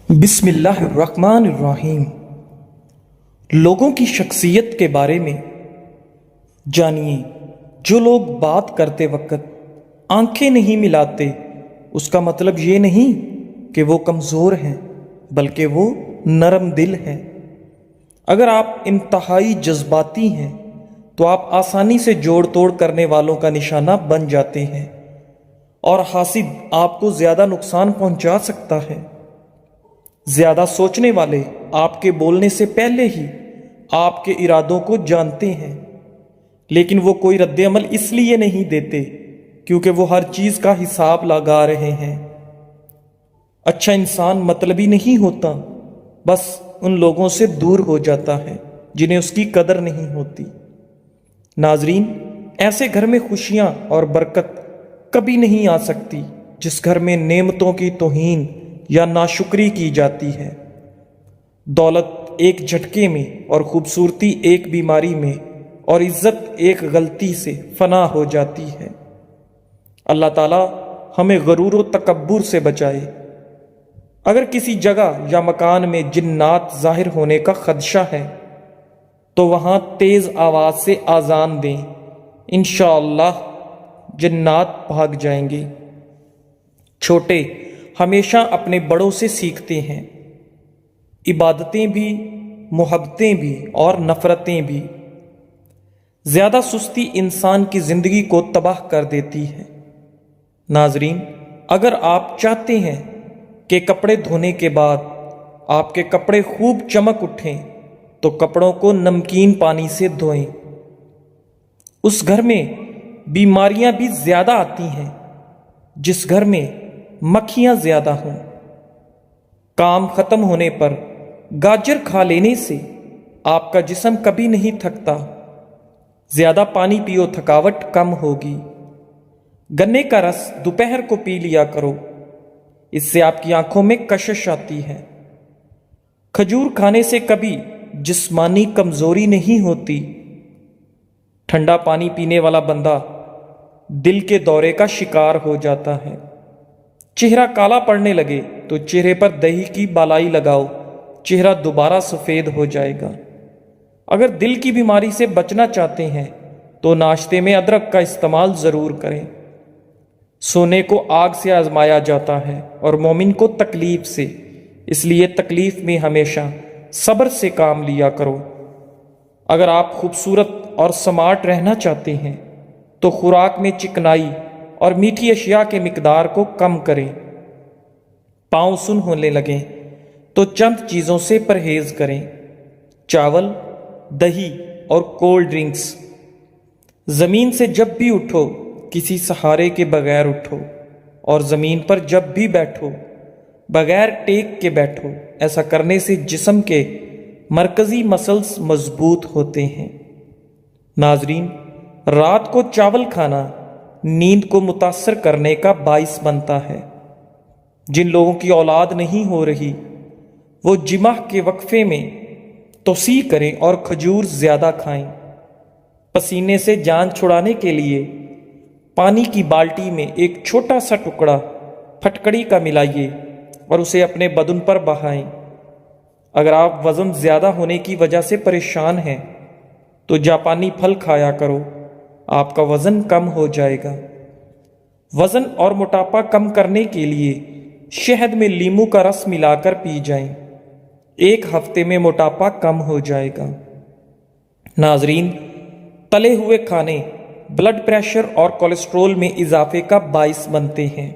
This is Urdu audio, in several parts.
بسم اللہ الرحمن الرحیم۔ لوگوں کی شخصیت کے بارے میں جانیے۔ جو لوگ بات کرتے وقت آنکھیں نہیں ملاتے، اس کا مطلب یہ نہیں کہ وہ کمزور ہیں، بلکہ وہ نرم دل ہیں۔ اگر آپ انتہائی جذباتی ہیں تو آپ آسانی سے جوڑ توڑ کرنے والوں کا نشانہ بن جاتے ہیں، اور حاسد آپ کو زیادہ نقصان پہنچا سکتا ہے۔ زیادہ سوچنے والے آپ کے بولنے سے پہلے ہی آپ کے ارادوں کو جانتے ہیں، لیکن وہ کوئی رد عمل اس لیے نہیں دیتے کیونکہ وہ ہر چیز کا حساب لگا رہے ہیں۔ اچھا انسان مطلبی نہیں ہوتا، بس ان لوگوں سے دور ہو جاتا ہے جنہیں اس کی قدر نہیں ہوتی۔ ناظرین، ایسے گھر میں خوشیاں اور برکت کبھی نہیں آ سکتی جس گھر میں نعمتوں کی توہین یا ناشکری کی جاتی ہے۔ دولت ایک جھٹکے میں، اور خوبصورتی ایک بیماری میں، اور عزت ایک غلطی سے فنا ہو جاتی ہے۔ اللہ تعالیٰ ہمیں غرور و تکبر سے بچائے۔ اگر کسی جگہ یا مکان میں جنات ظاہر ہونے کا خدشہ ہے تو وہاں تیز آواز سے اذان دیں، انشاءاللہ جنات بھاگ جائیں گے۔ چھوٹے ہمیشہ اپنے بڑوں سے سیکھتے ہیں، عبادتیں بھی، محبتیں بھی اور نفرتیں بھی۔ زیادہ سستی انسان کی زندگی کو تباہ کر دیتی ہے۔ ناظرین، اگر آپ چاہتے ہیں کہ کپڑے دھونے کے بعد آپ کے کپڑے خوب چمک اٹھیں تو کپڑوں کو نمکین پانی سے دھوئیں۔ اس گھر میں بیماریاں بھی زیادہ آتی ہیں جس گھر میں مکھیاں زیادہ ہوں۔ کام ختم ہونے پر گاجر کھا لینے سے آپ کا جسم کبھی نہیں تھکتا۔ زیادہ پانی پیو، تھکاوٹ کم ہوگی۔ گنے کا رس دوپہر کو پی لیا کرو، اس سے آپ کی آنکھوں میں کشش آتی ہے۔ کھجور کھانے سے کبھی جسمانی کمزوری نہیں ہوتی۔ ٹھنڈا پانی پینے والا بندہ دل کے دورے کا شکار ہو جاتا ہے۔ چہرہ کالا پڑنے لگے تو چہرے پر دہی کی بالائی لگاؤ، چہرہ دوبارہ سفید ہو جائے گا۔ اگر دل کی بیماری سے بچنا چاہتے ہیں تو ناشتے میں ادرک کا استعمال ضرور کریں۔ سونے کو آگ سے آزمایا جاتا ہے اور مومن کو تکلیف سے، اس لیے تکلیف میں ہمیشہ صبر سے کام لیا کرو۔ اگر آپ خوبصورت اور سمارٹ رہنا چاہتے ہیں تو خوراک میں چکنائی اور میٹھی اشیاء کے مقدار کو کم کریں۔ پاؤں سن ہونے لگیں تو چند چیزوں سے پرہیز کریں: چاول، دہی اور کولڈ ڈرنکس۔ زمین سے جب بھی اٹھو کسی سہارے کے بغیر اٹھو، اور زمین پر جب بھی بیٹھو بغیر ٹیک کے بیٹھو۔ ایسا کرنے سے جسم کے مرکزی مسلز مضبوط ہوتے ہیں۔ ناظرین، رات کو چاول کھانا نیند کو متاثر کرنے کا باعث بنتا ہے۔ جن لوگوں کی اولاد نہیں ہو رہی وہ جمعہ کے وقفے میں توسیع کریں اور کھجور زیادہ کھائیں۔ پسینے سے جان چھڑانے کے لیے پانی کی بالٹی میں ایک چھوٹا سا ٹکڑا پھٹکڑی کا ملائیے اور اسے اپنے بدن پر بہائیں۔ اگر آپ وزن زیادہ ہونے کی وجہ سے پریشان ہیں تو جاپانی پھل کھایا کرو، آپ کا وزن کم ہو جائے گا۔ وزن اور موٹاپا کم کرنے کے لیے شہد میں لیموں کا رس ملا کر پی جائیں، ایک ہفتے میں موٹاپا کم ہو جائے گا۔ ناظرین، تلے ہوئے کھانے بلڈ پریشر اور کولیسٹرول میں اضافے کا باعث بنتے ہیں،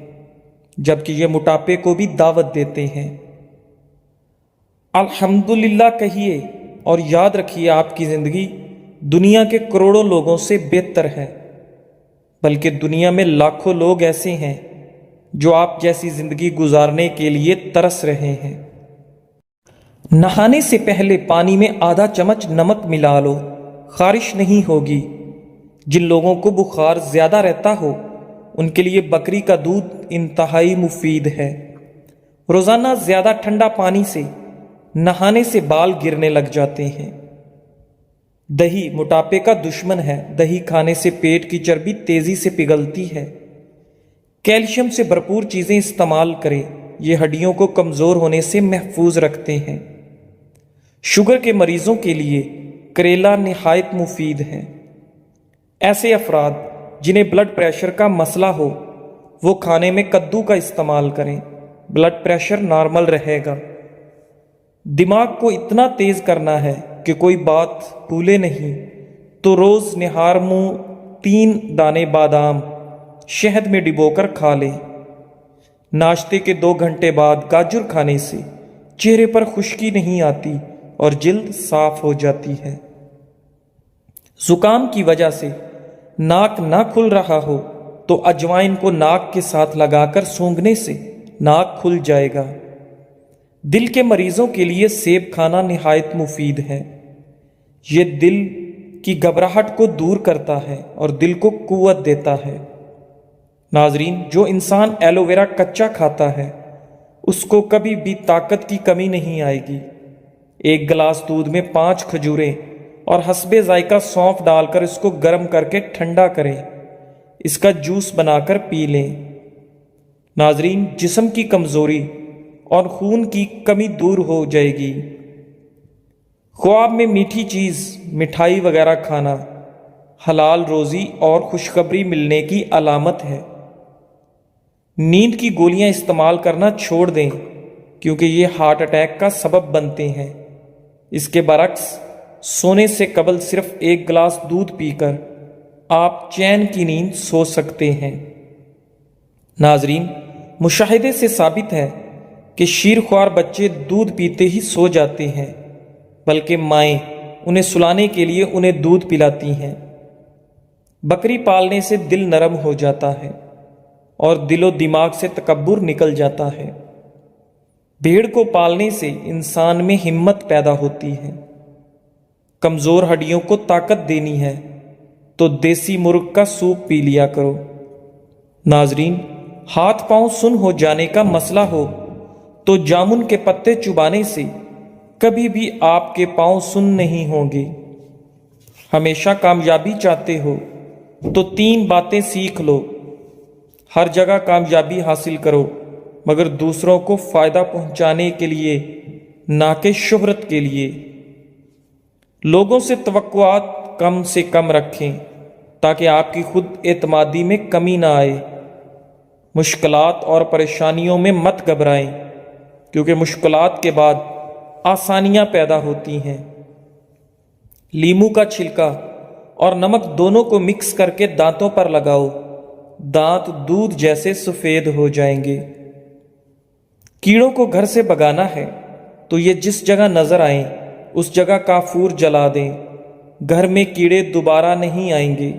جبکہ یہ موٹاپے کو بھی دعوت دیتے ہیں۔ الحمدللہ کہیے اور یاد رکھیے، آپ کی زندگی دنیا کے کروڑوں لوگوں سے بہتر ہے، بلکہ دنیا میں لاکھوں لوگ ایسے ہیں جو آپ جیسی زندگی گزارنے کے لیے ترس رہے ہیں۔ نہانے سے پہلے پانی میں آدھا چمچ نمک ملا لو، خارش نہیں ہوگی۔ جن لوگوں کو بخار زیادہ رہتا ہو ان کے لیے بکری کا دودھ انتہائی مفید ہے۔ روزانہ زیادہ ٹھنڈا پانی سے نہانے سے بال گرنے لگ جاتے ہیں۔ دہی موٹاپے کا دشمن ہے۔ دہی کھانے سے پیٹ کی چربی تیزی سے پگھلتی ہے۔ کیلشیم سے بھرپور چیزیں استعمال کریں، یہ ہڈیوں کو کمزور ہونے سے محفوظ رکھتے ہیں۔ شوگر کے مریضوں کے لیے کریلا نہایت مفید ہے۔ ایسے افراد جنہیں بلڈ پریشر کا مسئلہ ہو وہ کھانے میں کدو کا استعمال کریں، بلڈ پریشر نارمل رہے گا۔ دماغ کو اتنا تیز کرنا ہے کہ کوئی بات بھولے نہیں تو روز نہار منہ 3 دانے بادام شہد میں ڈبو کر کھا لیں۔ ناشتے کے 2 گھنٹے بعد گاجر کھانے سے چہرے پر خشکی نہیں آتی اور جلد صاف ہو جاتی ہے۔ زکام کی وجہ سے ناک نہ کھل رہا ہو تو اجوائن کو ناک کے ساتھ لگا کر سونگھنے سے ناک کھل جائے گا۔ دل کے مریضوں کے لیے سیب کھانا نہایت مفید ہے۔ یہ دل کی گھبراہٹ کو دور کرتا ہے اور دل کو قوت دیتا ہے۔ ناظرین، جو انسان ایلو ویرا کچا کھاتا ہے اس کو کبھی بھی طاقت کی کمی نہیں آئے گی۔ 1 گلاس دودھ میں 5 کھجوریں اور حسب ذائقہ سونف ڈال کر اس کو گرم کر کے ٹھنڈا کریں، اس کا جوس بنا کر پی لیں۔ ناظرین، جسم کی کمزوری اور خون کی کمی دور ہو جائے گی۔ خواب میں میٹھی چیز، مٹھائی وغیرہ کھانا حلال روزی اور خوشخبری ملنے کی علامت ہے۔ نیند کی گولیاں استعمال کرنا چھوڑ دیں کیونکہ یہ ہارٹ اٹیک کا سبب بنتے ہیں۔ اس کے برعکس سونے سے قبل صرف 1 گلاس دودھ پی کر آپ چین کی نیند سو سکتے ہیں۔ ناظرین، مشاہدے سے ثابت ہے کہ شیرخوار بچے دودھ پیتے ہی سو جاتے ہیں، بلکہ مائیں انہیں سلانے کے لیے انہیں دودھ پلاتی ہیں۔ بکری پالنے سے دل نرم ہو جاتا ہے اور دل و دماغ سے تکبر نکل جاتا ہے۔ بھیڑ کو پالنے سے انسان میں ہمت پیدا ہوتی ہے۔ کمزور ہڈیوں کو طاقت دینی ہے تو دیسی مرغ کا سوپ پی لیا کرو۔ ناظرین، ہاتھ پاؤں سن ہو جانے کا مسئلہ ہو تو جامن کے پتے چبانے سے کبھی بھی آپ کے پاؤں سن نہیں ہوں گے۔ ہمیشہ کامیابی چاہتے ہو تو 3 باتیں سیکھ لو۔ ہر جگہ کامیابی حاصل کرو مگر دوسروں کو فائدہ پہنچانے کے لیے، نہ کہ شہرت کے لیے۔ لوگوں سے توقعات کم سے کم رکھیں تاکہ آپ کی خود اعتمادی میں کمی نہ آئے۔ مشکلات اور پریشانیوں میں مت گھبرائیں کیونکہ مشکلات کے بعد آسانیاں پیدا ہوتی ہیں۔ لیموں کا چھلکا اور نمک دونوں کو مکس کر کے دانتوں پر لگاؤ، دانت دودھ جیسے سفید ہو جائیں گے۔ کیڑوں کو گھر سے بھگانا ہے تو یہ جس جگہ نظر آئیں اس جگہ کافور جلا دیں، گھر میں کیڑے دوبارہ نہیں آئیں گے۔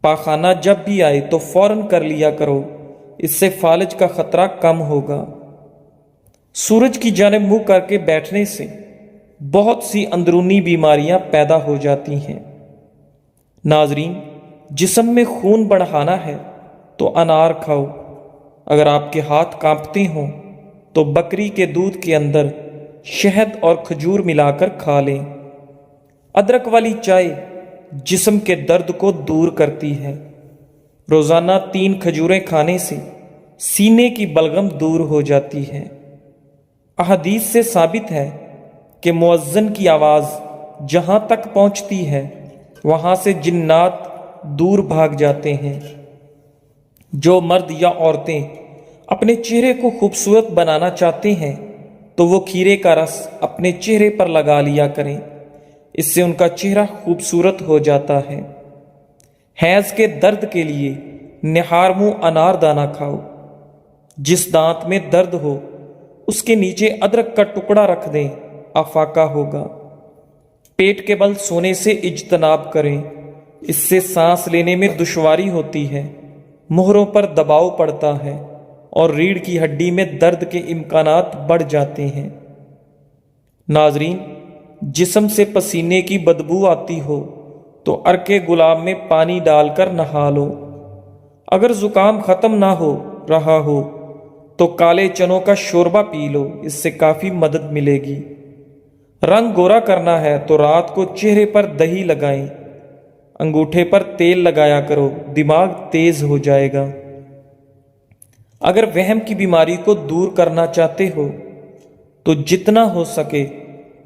پاخانہ جب بھی آئے تو فوراً کر لیا کرو، اس سے فالج کا خطرہ کم ہوگا۔ سورج کی جانب منہ کر کے بیٹھنے سے بہت سی اندرونی بیماریاں پیدا ہو جاتی ہیں۔ ناظرین، جسم میں خون بڑھانا ہے تو انار کھاؤ۔ اگر آپ کے ہاتھ کانپتے ہوں تو بکری کے دودھ کے اندر شہد اور کھجور ملا کر کھا لیں۔ ادرک والی چائے جسم کے درد کو دور کرتی ہے۔ روزانہ 3 کھجوریں کھانے سے سینے کی بلغم دور ہو جاتی ہے۔ احادیث سے ثابت ہے کہ مؤذن کی آواز جہاں تک پہنچتی ہے وہاں سے جنات دور بھاگ جاتے ہیں۔ جو مرد یا عورتیں اپنے چہرے کو خوبصورت بنانا چاہتے ہیں تو وہ کھیرے کا رس اپنے چہرے پر لگا لیا کریں، اس سے ان کا چہرہ خوبصورت ہو جاتا ہے۔ حیض کے درد کے لیے نہار منہ انار دانہ کھاؤ۔ جس دانت میں درد ہو اس کے نیچے ادرک کا ٹکڑا رکھ دیں، افاقہ ہوگا۔ پیٹ کے بل سونے سے اجتناب کریں، اس سے سانس لینے میں دشواری ہوتی ہے، مہروں پر دباؤ پڑتا ہے اور ریڑھ کی ہڈی میں درد کے امکانات بڑھ جاتے ہیں۔ ناظرین، جسم سے پسینے کی بدبو آتی ہو تو عرق گلاب میں پانی ڈال کر نہا لو۔ اگر زکام ختم نہ ہو رہا ہو تو کالے چنوں کا شوربہ پی لو، اس سے کافی مدد ملے گی۔ رنگ گورا کرنا ہے تو رات کو چہرے پر دہی لگائیں، انگوٹھے پر تیل لگایا کرو، دماغ تیز ہو جائے گا۔ اگر وہم کی بیماری کو دور کرنا چاہتے ہو تو جتنا ہو سکے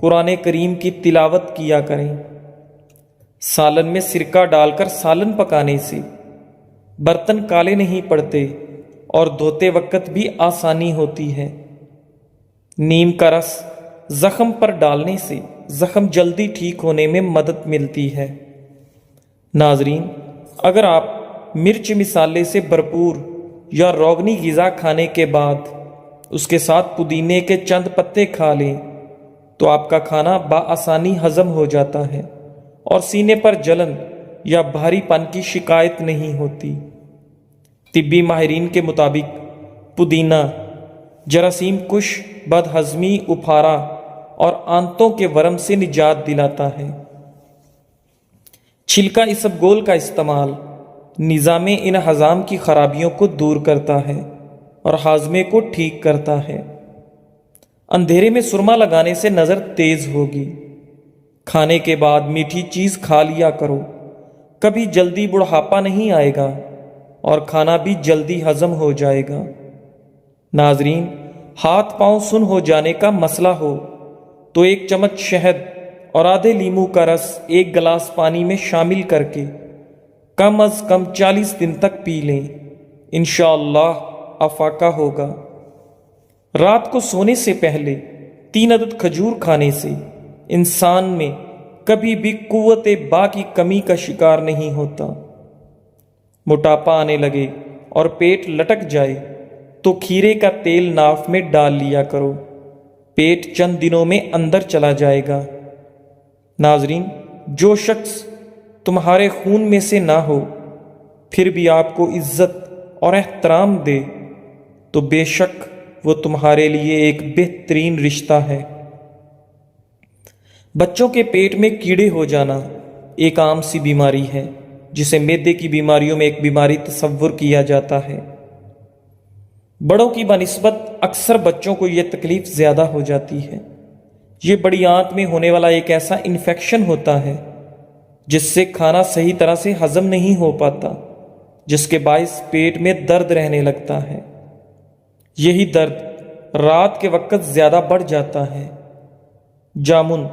قرآن کریم کی تلاوت کیا کریں۔ سالن میں سرکہ ڈال کر سالن پکانے سے برتن کالے نہیں پڑتے اور دھوتے وقت بھی آسانی ہوتی ہے۔ نیم کا رس زخم پر ڈالنے سے زخم جلدی ٹھیک ہونے میں مدد ملتی ہے۔ ناظرین، اگر آپ مرچ مسالے سے بھرپور یا روغنی غذا کھانے کے بعد اس کے ساتھ پودینے کے چند پتے کھا لیں تو آپ کا کھانا بآسانی ہضم ہو جاتا ہے اور سینے پر جلن یا بھاری پن کی شکایت نہیں ہوتی۔ طبی ماہرین کے مطابق پودینہ جراثیم کش، بد ہضمی، اپھارا اور آنتوں کے ورم سے نجات دلاتا ہے۔ چھلکا اسبگول کا استعمال نظام انہضام کی خرابیوں کو دور کرتا ہے اور ہاضمے کو ٹھیک کرتا ہے۔ اندھیرے میں سرما لگانے سے نظر تیز ہوگی۔ کھانے کے بعد میٹھی چیز کھا لیا کرو، کبھی جلدی بڑھاپا نہیں آئے گا اور کھانا بھی جلدی ہضم ہو جائے گا۔ ناظرین، ہاتھ پاؤں سن ہو جانے کا مسئلہ ہو تو ایک چمچ شہد اور آدھے لیمو کا رس ایک گلاس پانی میں شامل کر کے کم از کم 40 دن تک پی لیں، انشاءاللہ افاقہ ہوگا۔ رات کو سونے سے پہلے 3 عدد کھجور کھانے سے انسان میں کبھی بھی قوت با کی کمی کا شکار نہیں ہوتا۔ موٹاپا آنے لگے اور پیٹ لٹک جائے تو کھیرے کا تیل ناف میں ڈال لیا کرو، پیٹ چند دنوں میں اندر چلا جائے گا۔ ناظرین، جو شخص تمہارے خون میں سے نہ ہو پھر بھی آپ کو عزت اور احترام دے تو بے شک وہ تمہارے لیے ایک بہترین رشتہ ہے۔ بچوں کے پیٹ میں کیڑے ہو جانا ایک عام سی بیماری ہے جسے معدے کی بیماریوں میں ایک بیماری تصور کیا جاتا ہے۔ بڑوں کی بنسبت اکثر بچوں کو یہ تکلیف زیادہ ہو جاتی ہے۔ یہ بڑی آنت میں ہونے والا ایک ایسا انفیکشن ہوتا ہے جس سے کھانا صحیح طرح سے ہضم نہیں ہو پاتا، جس کے باعث پیٹ میں درد رہنے لگتا ہے۔ یہی درد رات کے وقت زیادہ بڑھ جاتا ہے۔ جامن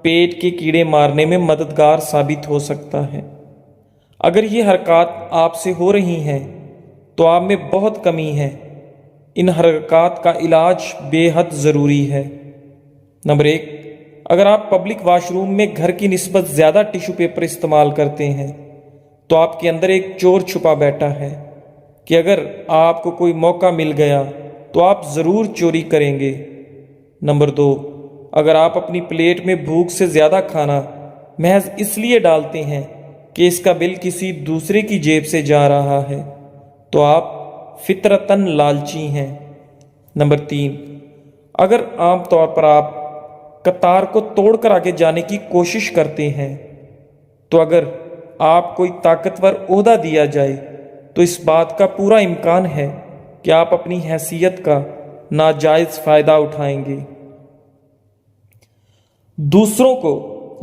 پیٹ کے کیڑے مارنے میں مددگار ثابت ہو سکتا ہے۔ اگر یہ حرکات آپ سے ہو رہی ہیں تو آپ میں بہت کمی ہے۔ ان حرکات کا علاج بے حد ضروری ہے۔ نمبر 1، اگر آپ پبلک واش روم میں گھر کی نسبت زیادہ ٹیشو پیپر استعمال کرتے ہیں تو آپ کے اندر ایک چور چھپا بیٹھا ہے کہ اگر آپ کو کوئی موقع مل گیا تو آپ ضرور چوری کریں گے۔ نمبر 2، اگر آپ اپنی پلیٹ میں بھوک سے زیادہ کھانا محض اس لیے ڈالتے ہیں کہ اس کا بل کسی دوسرے کی جیب سے جا رہا ہے تو آپ فطرتاً لالچی ہیں۔ نمبر 3، اگر عام طور پر آپ قطار کو توڑ کر آگے جانے کی کوشش کرتے ہیں تو اگر آپ کوئی طاقتور عہدہ دیا جائے تو اس بات کا پورا امکان ہے کہ آپ اپنی حیثیت کا ناجائز فائدہ اٹھائیں گے۔ دوسروں کو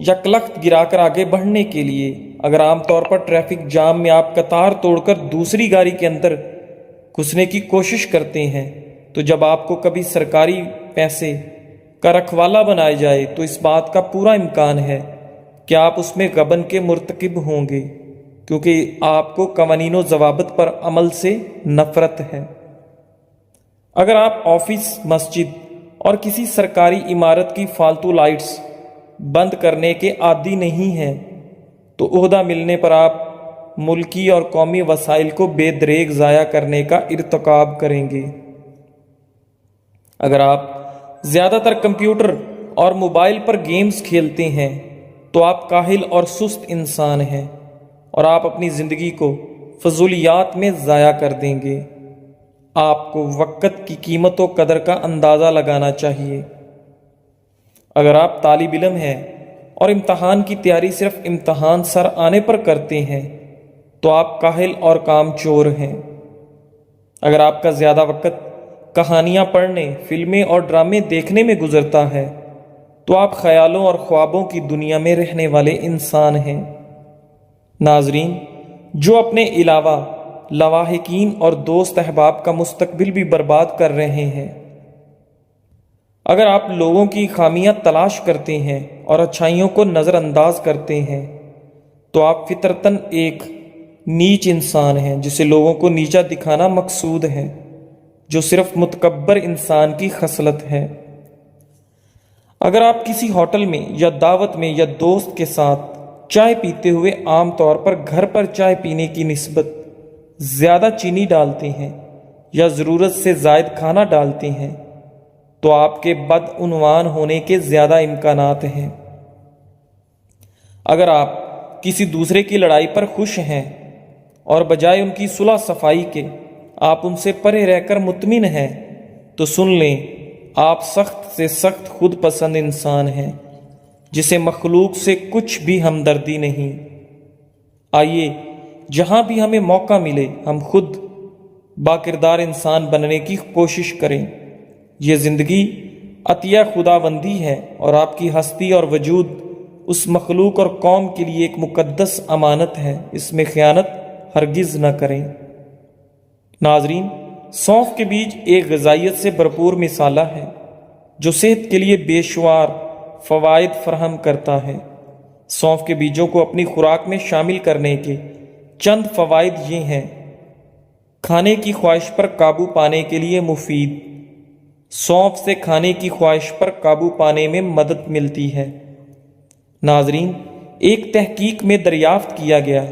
یکلخت گرا کر آگے بڑھنے کے لیے اگر عام طور پر ٹریفک جام میں آپ قطار توڑ کر دوسری گاڑی کے اندر گھسنے کی کوشش کرتے ہیں تو جب آپ کو کبھی سرکاری پیسے کا رکھوالا بنایا جائے تو اس بات کا پورا امکان ہے کہ آپ اس میں غبن کے مرتکب ہوں گے، کیونکہ آپ کو قوانین و ضوابط پر عمل سے نفرت ہے۔ اگر آپ آفس، مسجد اور کسی سرکاری عمارت کی فالتو لائٹس بند کرنے کے عادی نہیں ہیں تو عہدہ ملنے پر آپ ملکی اور قومی وسائل کو بے دریغ ضائع کرنے کا ارتکاب کریں گے۔ اگر آپ زیادہ تر کمپیوٹر اور موبائل پر گیمز کھیلتے ہیں تو آپ کاہل اور سست انسان ہیں اور آپ اپنی زندگی کو فضولیات میں ضائع کر دیں گے۔ آپ کو وقت کی قیمت و قدر کا اندازہ لگانا چاہیے۔ اگر آپ طالب علم ہیں اور امتحان کی تیاری صرف امتحان سر آنے پر کرتے ہیں تو آپ کاہل اور کام چور ہیں۔ اگر آپ کا زیادہ وقت کہانیاں پڑھنے، فلمیں اور ڈرامے دیکھنے میں گزرتا ہے تو آپ خیالوں اور خوابوں کی دنیا میں رہنے والے انسان ہیں۔ ناظرین، جو اپنے علاوہ لواحقین اور دوست احباب کا مستقبل بھی برباد کر رہے ہیں۔ اگر آپ لوگوں کی خامیاں تلاش کرتے ہیں اور اچھائیوں کو نظر انداز کرتے ہیں تو آپ فطرتاً ایک نیچ انسان ہیں جسے لوگوں کو نیچا دکھانا مقصود ہے، جو صرف متکبر انسان کی خصلت ہے۔ اگر آپ کسی ہوٹل میں یا دعوت میں یا دوست کے ساتھ چائے پیتے ہوئے عام طور پر گھر پر چائے پینے کی نسبت زیادہ چینی ڈالتے ہیں یا ضرورت سے زائد کھانا ڈالتے ہیں تو آپ کے بدعنوان ہونے کے زیادہ امکانات ہیں۔ اگر آپ کسی دوسرے کی لڑائی پر خوش ہیں اور بجائے ان کی صلح صفائی کے آپ ان سے پرے رہ کر مطمئن ہیں تو سن لیں، آپ سخت سے سخت خود پسند انسان ہیں جسے مخلوق سے کچھ بھی ہمدردی نہیں۔ آئیے جہاں بھی ہمیں موقع ملے ہم خود باکردار انسان بننے کی کوشش کریں۔ یہ زندگی عطیہ خداوندی ہے اور آپ کی ہستی اور وجود اس مخلوق اور قوم کے لیے ایک مقدس امانت ہے، اس میں خیانت ہرگز نہ کریں۔ ناظرین، سونف کے بیج ایک غذائیت سے بھرپور مسالہ ہے جو صحت کے لیے بے شمار فوائد فراہم کرتا ہے۔ سونف کے بیجوں کو اپنی خوراک میں شامل کرنے کے چند فوائد یہ ہیں: کھانے کی خواہش پر قابو پانے کے لیے مفید۔ سونف سے کھانے کی خواہش پر قابو پانے میں مدد ملتی ہے۔ ناظرین، ایک تحقیق میں دریافت کیا گیا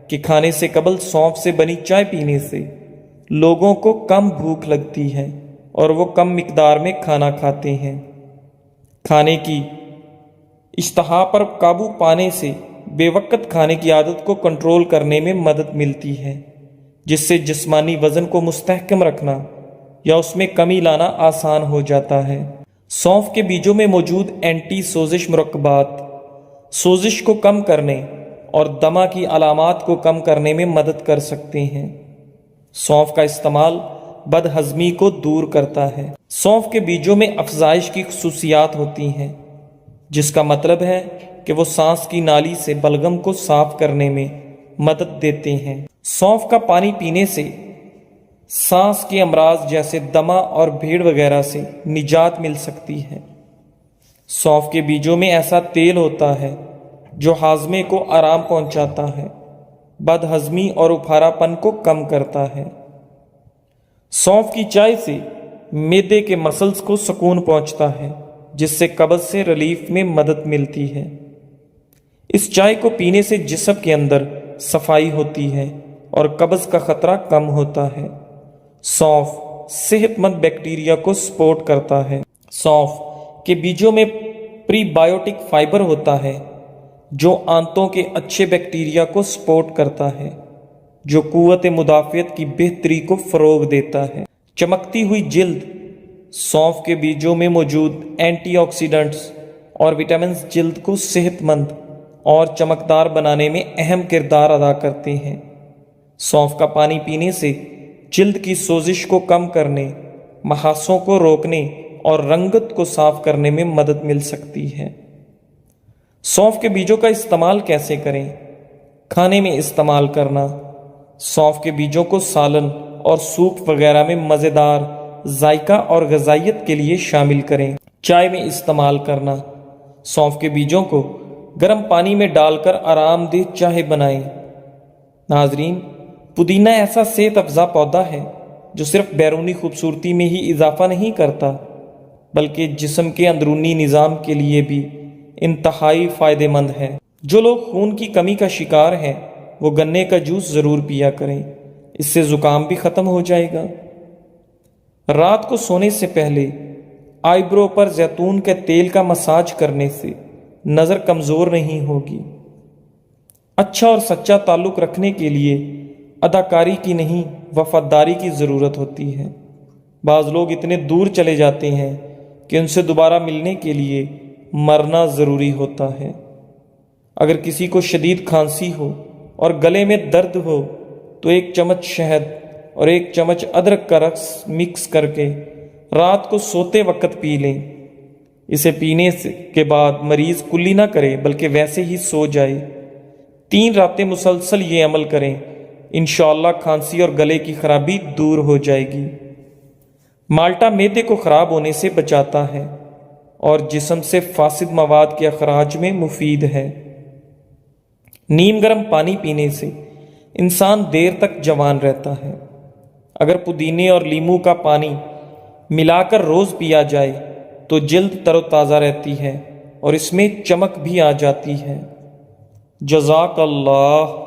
کہ کھانے سے قبل سونف سے بنی چائے پینے سے لوگوں کو کم بھوک لگتی ہے اور وہ کم مقدار میں کھانا کھاتے ہیں۔ کھانے کی اشتہا پر قابو پانے سے بے وقت کھانے کی عادت کو کنٹرول کرنے میں مدد ملتی ہے، جس سے جسمانی وزن کو مستحکم رکھنا یا اس میں کمی لانا آسان ہو جاتا ہے۔ سونف کے بیجوں میں موجود اینٹی سوزش مرکبات سوزش کو کم کرنے اور دمہ کی علامات کو کم کرنے میں مدد کر سکتے ہیں۔ سونف کا استعمال بد ہضمی کو دور کرتا ہے۔ سونف کے بیجوں میں افزائش کی خصوصیات ہوتی ہیں، جس کا مطلب ہے کہ وہ سانس کی نالی سے بلغم کو صاف کرنے میں مدد دیتے ہیں۔ سونف کا پانی پینے سے سانس کے امراض جیسے دمہ اور بھیڑ وغیرہ سے نجات مل سکتی ہے۔ سونف کے بیجوں میں ایسا تیل ہوتا ہے جو ہاضمے کو آرام پہنچاتا ہے، بد ہضمی اور اپھارا پن کو کم کرتا ہے۔ سونف کی چائے سے معدے کے مسلز کو سکون پہنچتا ہے، جس سے قبض سے ریلیف میں مدد ملتی ہے۔ اس چائے کو پینے سے جسم کے اندر صفائی ہوتی ہے اور قبض کا خطرہ کم ہوتا ہے۔ سونف صحت مند بیکٹیریا کو سپورٹ کرتا ہے۔ سونف کے بیجوں میں پری بائیوٹک فائبر ہوتا ہے جو آنتوں کے اچھے بیکٹیریا کو سپورٹ کرتا ہے، جو قوت مدافعت کی بہتری کو فروغ دیتا ہے۔ چمکتی ہوئی جلد۔ سونف کے بیجوں میں موجود اینٹی آکسیڈنٹس اور وٹامنز جلد کو صحت مند اور چمکدار بنانے میں اہم کردار ادا کرتے ہیں۔ سونف کا پانی پینے سے جلد کی سوزش کو کم کرنے، محاسوں کو روکنے اور رنگت کو صاف کرنے میں مدد مل سکتی ہے۔ سونف کے بیجوں کا استعمال کیسے کریں؟ کھانے میں استعمال کرنا۔ سونف کے بیجوں کو سالن اور سوپ وغیرہ میں مزیدار ذائقہ اور غذائیت کے لیے شامل کریں۔ چائے میں استعمال کرنا۔ سونف کے بیجوں کو گرم پانی میں ڈال کر آرام دہ چائے بنائیں۔ ناظرین، پودینہ ایسا صحت افزا پودا ہے جو صرف بیرونی خوبصورتی میں ہی اضافہ نہیں کرتا بلکہ جسم کے اندرونی نظام کے لیے بھی انتہائی فائدہ مند ہے۔ جو لوگ خون کی کمی کا شکار ہیں وہ گنے کا جوس ضرور پیا کریں، اس سے زکام بھی ختم ہو جائے گا۔ رات کو سونے سے پہلے آئی برو پر زیتون کے تیل کا مساج کرنے سے نظر کمزور نہیں ہوگی۔ اچھا اور سچا تعلق رکھنے کے لیے اداکاری کی نہیں، وفاداری کی ضرورت ہوتی ہے۔ بعض لوگ اتنے دور چلے جاتے ہیں کہ ان سے دوبارہ ملنے کے لیے مرنا ضروری ہوتا ہے۔ اگر کسی کو شدید کھانسی ہو اور گلے میں درد ہو تو 1 چمچ شہد اور 1 چمچ ادرک کا رس مکس کر کے رات کو سوتے وقت پی لیں۔ اسے پینے کے بعد مریض کلی نہ کرے بلکہ ویسے ہی سو جائے۔ 3 راتیں مسلسل یہ عمل کریں انشاءاللہ کھانسی اور گلے کی خرابی دور ہو جائے گی۔ مالٹا معدے کو خراب ہونے سے بچاتا ہے اور جسم سے فاسد مواد کے اخراج میں مفید ہے۔ نیم گرم پانی پینے سے انسان دیر تک جوان رہتا ہے۔ اگر پودینے اور لیموں کا پانی ملا کر روز پیا جائے تو جلد تر و تازہ رہتی ہے اور اس میں چمک بھی آ جاتی ہے۔ جزاک اللہ۔